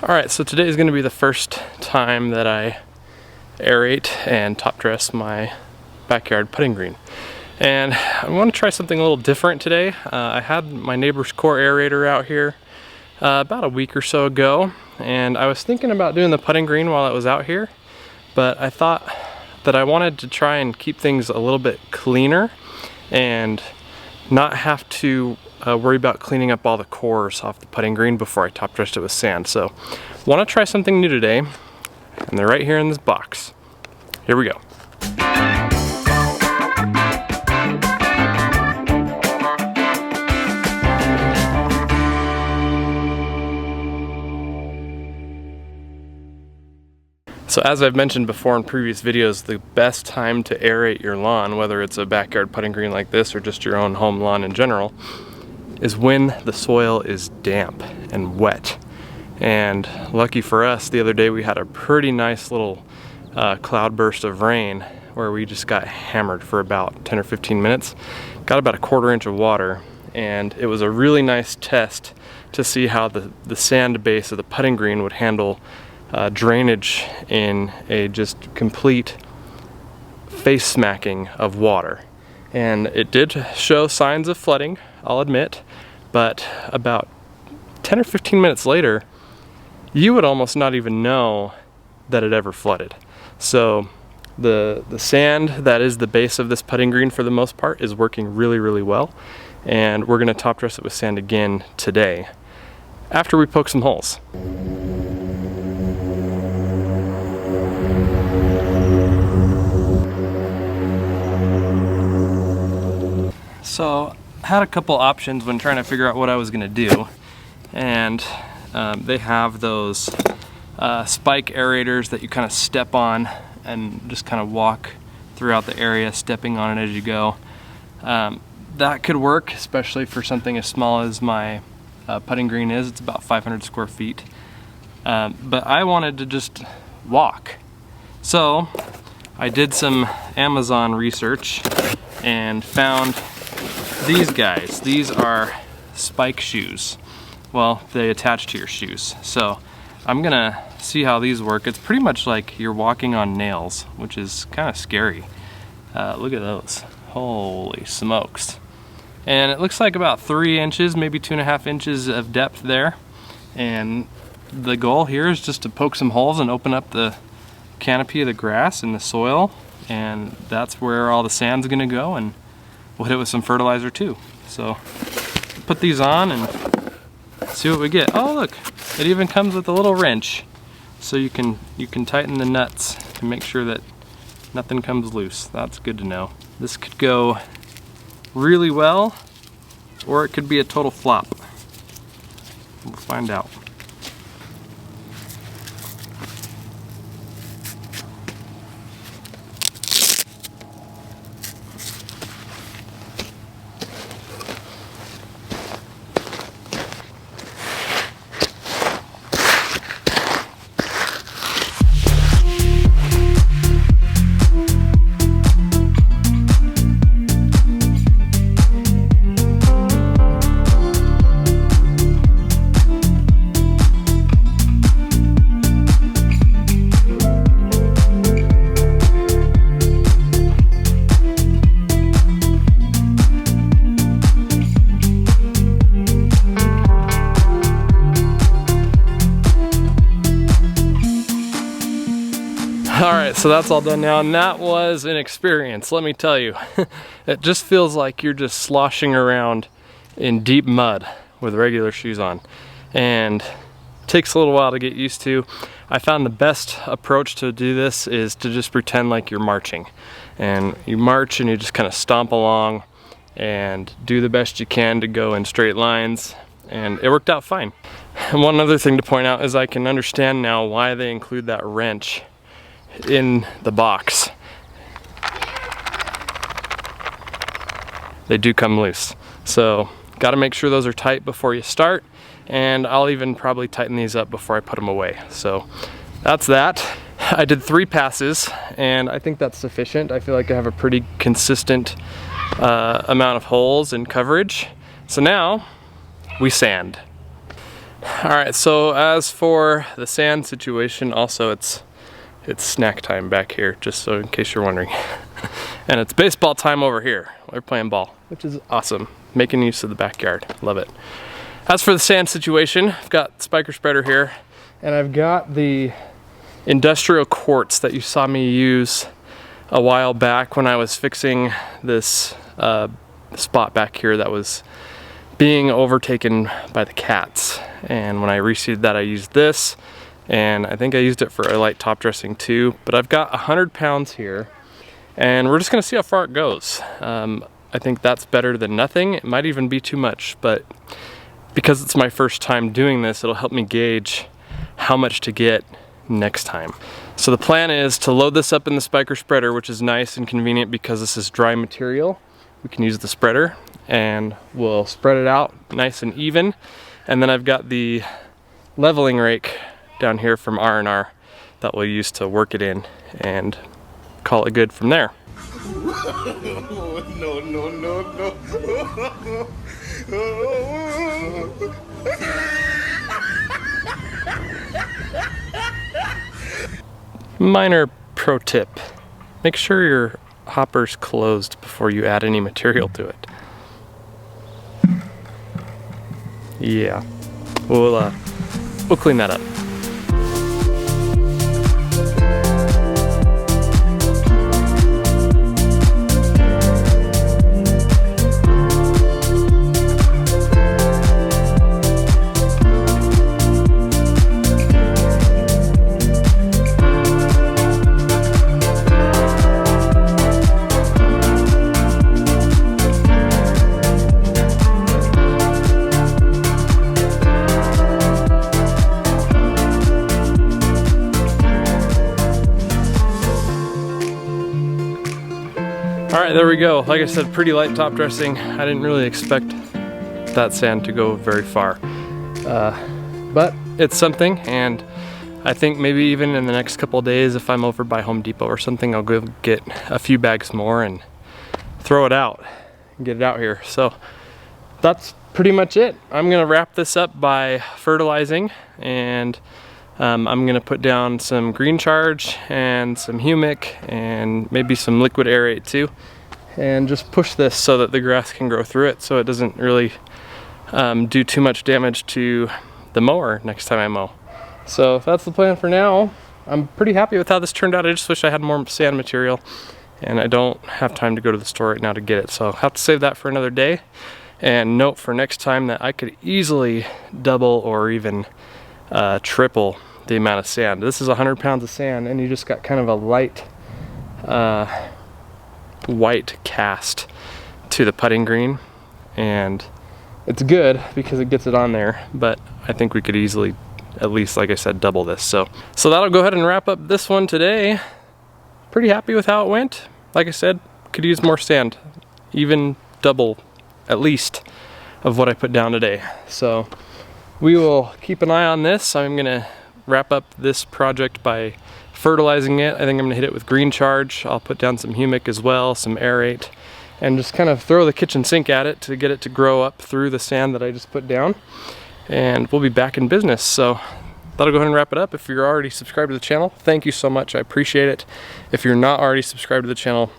Alright, so today is going to be the first time that I aerate and top dress my backyard putting green. And I want to try something a little different today. I had my neighbor's core aerator out here about a week or so ago, and I was thinking about doing the putting green while it was out here, but I thought that I wanted to try and keep things a little bit cleaner and not have to worry about cleaning up all the cores off the putting green before I top dressed it with sand. So want to try something new today, and they're right here in this box. Here we go. So as I've mentioned before in previous videos, the best time to aerate your lawn, whether it's a backyard putting green like this or just your own home lawn in general, is when the soil is damp and wet. And lucky for us, the other day we had a pretty nice little cloudburst of rain where we just got hammered for about 10 or 15 minutes. Got about a 1/4 inch of water, and it was a really nice test to see how the sand base of the putting green would handle drainage in a just complete face smacking of water. And it did show signs of flooding, I'll admit, but about 10 or 15 minutes later, you would almost not even know that it ever flooded. So the sand that is the base of this putting green for the most part is working really, really well. And we're gonna top dress it with sand again today after we poke some holes. So I had a couple options when trying to figure out what I was gonna do, and they have those spike aerators that you kind of step on and just kind of walk throughout the area, stepping on it as you go. That could work, especially for something as small as my putting green is. It's about 500 square feet. But I wanted to just walk. So I did some Amazon research and found these guys. These are spike shoes. Well, they attach to your shoes. So I'm gonna see how these work. It's pretty much like you're walking on nails, which is kind of scary. Look at those. Holy smokes. And it looks like about 3 inches, maybe 2.5 inches of depth there. And the goal here is just to poke some holes and open up the canopy of the grass and the soil. And that's where all the sand's gonna go, and we'll hit it with some fertilizer too. So put these on and see what we get. Oh look, it even comes with a little wrench, so you can tighten the nuts to make sure that nothing comes loose. That's good to know. This could go really well, or it could be a total flop. We'll find out. Alright, so that's all done now, and that was an experience, let me tell you. It just feels like you're just sloshing around in deep mud with regular shoes on, and it takes a little while to get used to. I found the best approach to do this is to just pretend like you're marching. And you march and you just kind of stomp along and do the best you can to go in straight lines, and it worked out fine. And one other thing to point out is I can understand now why they include that wrench in the box. They do come loose, so got to make sure those are tight before you start, and I'll even probably tighten these up before I put them away. So that's that. I did 3 passes, and I think that's sufficient. I feel like I have a pretty consistent amount of holes and coverage. So now we sand. All right, so as for the sand situation, also it's snack time back here, just so in case you're wondering. And it's baseball time over here. We're playing ball, which is awesome. Making use of the backyard, love it. As for the sand situation, I've got Spyker Spreader here, and I've got the industrial quartz that you saw me use a while back when I was fixing this spot back here that was being overtaken by the cats. And when I reseeded that, I used this, and I think I used it for a light top dressing too. But I've got 100 pounds here, and we're just gonna see how far it goes. I think that's better than nothing. It might even be too much, but because it's my first time doing this, it'll help me gauge how much to get next time. So the plan is to load this up in the Spyker Spreader, which is nice and convenient because this is dry material. We can use the spreader and we'll spread it out nice and even. And then I've got the leveling rake down here from R&R that we'll use to work it in and call it good from there. No, no, no, no. Minor pro tip, make sure your hopper's closed before you add any material to it. Yeah, we'll clean that up. All right, there we go. Like I said, pretty light top dressing. I didn't really expect that sand to go very far. But it's something, and I think maybe even in the next couple of days, if I'm over by Home Depot or something, I'll go get a few bags more and throw it out and get it out here. So that's pretty much it. I'm gonna wrap this up by fertilizing, and I'm gonna put down some green charge and some humic and maybe some liquid aerate too, and just push this so that the grass can grow through it so it doesn't really do too much damage to the mower next time I mow. So that's the plan for now. I'm pretty happy with how this turned out. I just wish I had more sand material, and I don't have time to go to the store right now to get it, so I'll have to save that for another day. And note for next time that I could easily double or even triple the amount of sand. This is 100 pounds of sand, and you just got kind of a light white cast to the putting green, and it's good because it gets it on there, but I think we could easily, at least like I said, double this. So that'll go ahead and wrap up this one today. Pretty happy with how it went. Like I said, could use more sand, even double at least of what I put down today. So we will keep an eye on this. I'm gonna wrap up this project by fertilizing it. I think I'm gonna hit it with green charge. I'll put down some humic as well, some aerate, and just kind of throw the kitchen sink at it to get it to grow up through the sand that I just put down. And we'll be back in business. So that'll go ahead and wrap it up. If you're already subscribed to the channel, thank you so much. I appreciate it. If you're not already subscribed to the channel,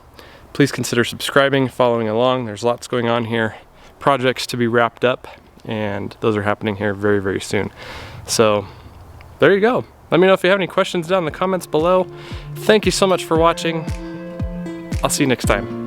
please consider subscribing, following along. There's lots going on here, projects to be wrapped up, and those are happening here very, very soon. So there you go. Let me know if you have any questions down in the comments below. Thank you so much for watching. I'll see you next time.